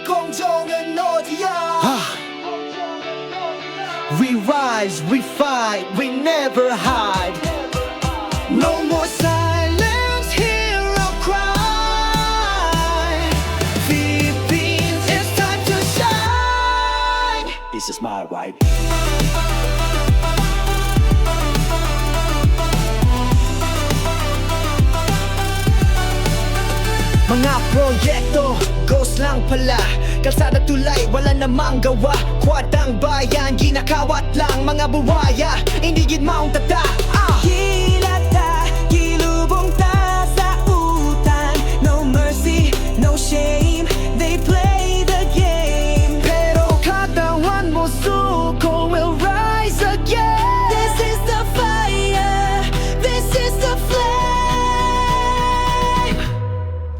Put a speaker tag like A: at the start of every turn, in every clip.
A: 공정은 어디야?
B: We rise, we fight, we never hide.
A: No more silence, hero cry. Philippines, it's time to shine.
B: This is my right.
A: Mga proyekto, ghost lang pala. Kalsada tulay, wala namang gawa. Kwadang bayan, ginakawat lang. Mga buwaya, indigid maong tata. Hilata, kilubong ta sa utan. No mercy, no shame, they play the game. Pero katawan mo suko will rise again. This is the fire, this is the flame.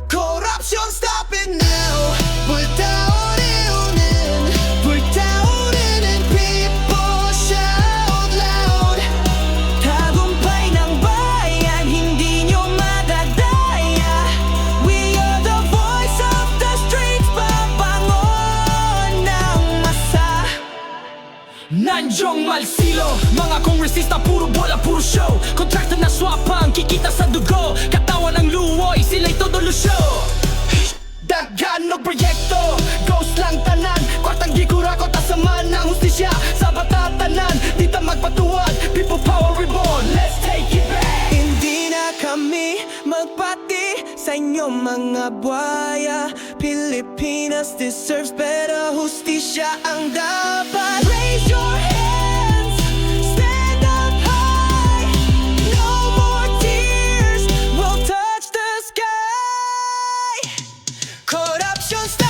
A: Corruption, stop it now. 불타오르는 people shout loud. 타구mpay ng bayan, hindi nyo madadaya. We are the voice of the streets, pabangon ng masa.
C: Nandiong malsilo, mga kongresista puro bola, puro show. Kontrakta na swapang, kikita sa dugo. Katawan ng luwoy, sila'y todo lusyo.
A: Daghan ng proyekto, ghost lang tanan. Kwartang gikurakot, asaman ng hustisya. Sa batatanan, di ta magpatuwad. People power reborn, let's take it back. Hindi na kami magpati sa inyo mga buhaya. Pilipinas deserves better, hustisya ang dapat. Raise your hands, stand up high. No more tears will touch the sky. Corruption, stop.